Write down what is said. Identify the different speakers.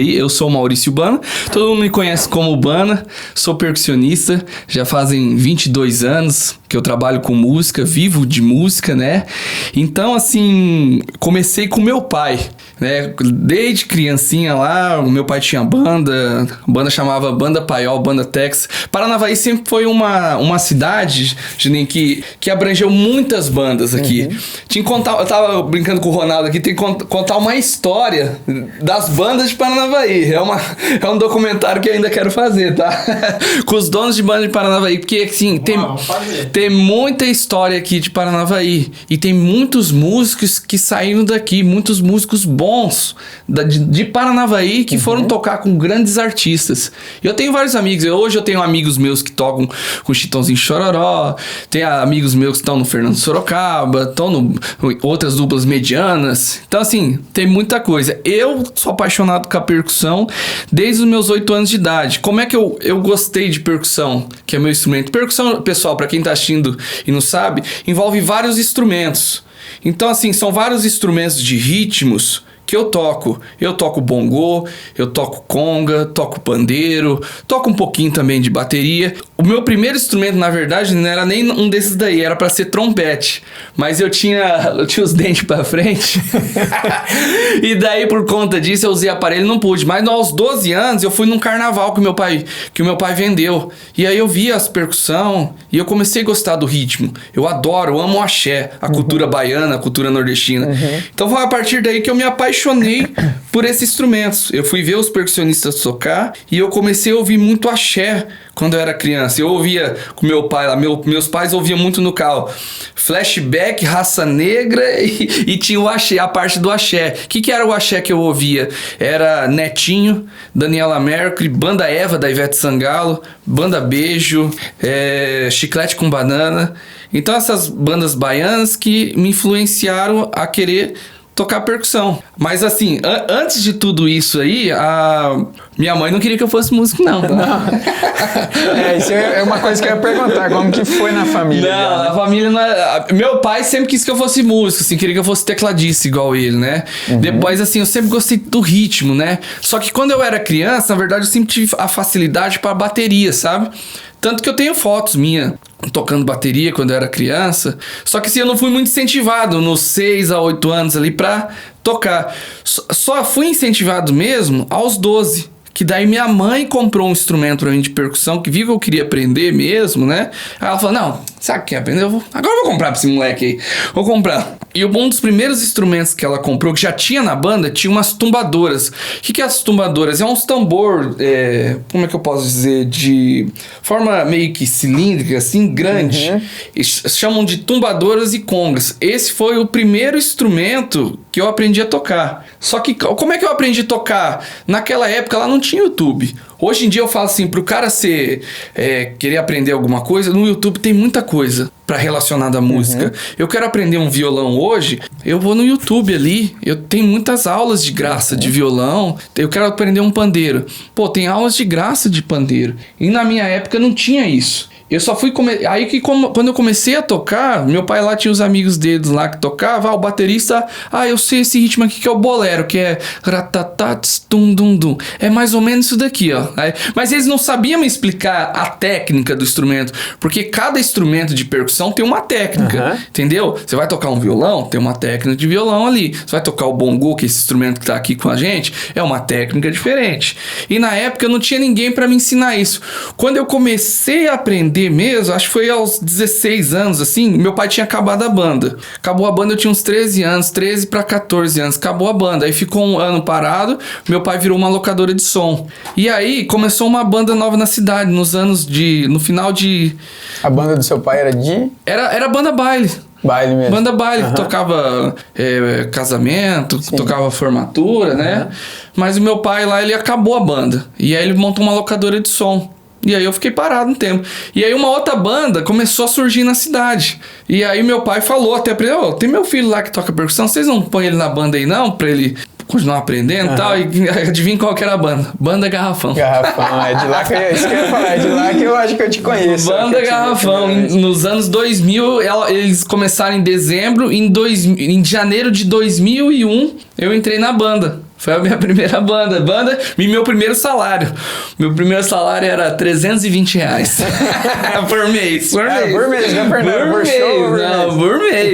Speaker 1: Eu sou o Maurício Bana, todo mundo me conhece como Bana, sou percussionista, já fazem 22 anos que eu trabalho com música, vivo de música, né? Então, assim, comecei com meu pai, né? Desde criancinha lá, o meu pai tinha banda, a banda chamava Banda Paiol, Banda Tex. Paranavaí sempre foi uma cidade, Juninho, que abrangeu muitas bandas aqui. Tinha que contar, eu tava brincando com o Ronaldo aqui, tem que contar uma história das bandas de Paranavaí. É um documentário que eu ainda quero fazer, tá? Com os donos de banda de Paranavaí, porque assim, tem muita história aqui de Paranavaí. E tem muitos músicos que saíram daqui, muitos músicos bons de Paranavaí que foram tocar com grandes artistas. Eu tenho vários amigos, hoje eu tenho amigos meus que tocam com Chitãozinho Chororó, tem amigos meus que estão no Fernando Sorocaba, estão no outras duplas medianas. Então assim, tem muita coisa. Eu sou apaixonado com a percussão desde os meus 8 anos de idade. Como é que eu gostei de percussão, que é meu instrumento? Percussão, pessoal, para quem tá assistindo e não sabe, envolve vários instrumentos. Então assim, são vários instrumentos de ritmos que eu toco. Eu toco bongô, eu toco conga, toco pandeiro, toco um pouquinho também de bateria. O meu primeiro instrumento, na verdade, não era nem um desses daí, era pra ser trompete. Mas eu tinha os dentes pra frente. E daí, por conta disso, eu usei aparelho e não pude. Mas aos 12 anos, eu fui num carnaval que o meu pai vendeu. E aí eu vi as percussão e eu comecei a gostar do ritmo. Eu adoro, eu amo o axé, a cultura baiana, a cultura nordestina. Então foi a partir daí que eu me apaixonei por esses instrumentos. Eu fui ver os percussionistas tocar e eu comecei a ouvir muito axé quando eu era criança. Eu ouvia com meu pai lá, meus pais ouviam muito no carro Flashback, Raça Negra e tinha o axé, a parte do axé. O que era o axé que eu ouvia? Era Netinho, Daniela Mercury, Banda Eva da Ivete Sangalo, Banda Beijo, Chiclete com Banana. Então essas bandas baianas que me influenciaram a querer tocar percussão. Mas assim, antes de tudo isso aí, a minha mãe não queria que eu fosse músico, não.
Speaker 2: Isso é uma coisa que eu ia perguntar, como que foi na família?
Speaker 1: Não, na família não é... Meu pai sempre quis que eu fosse músico, assim, queria que eu fosse tecladista igual ele, né? Depois, assim, eu sempre gostei do ritmo, né? Só que quando eu era criança, na verdade, eu sempre tive a facilidade pra bateria, sabe? Tanto que eu tenho fotos minhas tocando bateria quando eu era criança. Só que assim, eu não fui muito incentivado nos 6 a 8 anos ali pra tocar. Só fui incentivado mesmo aos 12. Que daí minha mãe comprou um instrumento pra mim de percussão, que viu que eu queria aprender mesmo, né? Aí ela falou, não, sabe o que aprender? Agora eu vou comprar pra esse moleque aí. Vou comprar. E um dos primeiros instrumentos que ela comprou, que já tinha na banda, tinha umas tumbadoras. O que é as tumbadoras? É uns tambor, como é que eu posso dizer? De forma meio que cilíndrica, assim, grande. Eles chamam de tumbadoras e congas. Esse foi o primeiro instrumento que eu aprendi a tocar. Só que como é que eu aprendi a tocar? Naquela época lá não tinha YouTube. Hoje em dia eu falo assim, pro cara querer aprender alguma coisa, no YouTube tem muita coisa para relacionada à música. Eu quero aprender um violão hoje, eu vou no YouTube ali, eu tenho muitas aulas de graça de violão, eu quero aprender um pandeiro. Pô, tem aulas de graça de pandeiro. E na minha época não tinha isso. Eu só fui... Aí que quando eu comecei a tocar, meu pai lá tinha os amigos deles lá que tocavam, o baterista... eu sei esse ritmo aqui que é o bolero, que é... Ratatats, tum, dum, dum. É mais ou menos isso daqui, ó. Mas eles não sabiam me explicar a técnica do instrumento, porque cada instrumento de percussão tem uma técnica, entendeu? Você vai tocar um violão, tem uma técnica de violão ali. Você vai tocar o bongô, que é esse instrumento que tá aqui com a gente, é uma técnica diferente. E na época eu não tinha ninguém para me ensinar isso. Quando eu comecei a aprender mesmo, acho que foi aos 16 anos, assim, meu pai tinha acabado a banda. Acabou a banda, eu tinha uns 13 anos, 13 para 14 anos, acabou a banda. Aí ficou um ano parado, meu pai virou uma locadora de som. E aí começou uma banda nova na cidade, no final de...
Speaker 2: A banda do seu pai era de?
Speaker 1: Era banda baile.
Speaker 2: Baile mesmo.
Speaker 1: Banda baile, tocava casamento, tocava formatura, né? Mas o meu pai lá, ele acabou a banda. E aí ele montou uma locadora de som. E aí eu fiquei parado um tempo. E aí uma outra banda começou a surgir na cidade. E aí meu pai falou até pra ele, tem meu filho lá que toca percussão, vocês não põem ele na banda aí não? Pra ele continuar aprendendo e tal. E adivinha qual que era a banda? Banda Garrafão.
Speaker 2: Garrafão, é de lá que eu ia falar, é de lá que eu acho que eu te conheço.
Speaker 1: Banda Garrafão. Nos anos 2000, eles começaram em dezembro, em janeiro de 2001 eu entrei na banda. Foi a minha primeira banda e meu primeiro salário. Meu primeiro salário era R$320 por mês.
Speaker 2: Por mês, não por show?
Speaker 1: Não, por mês.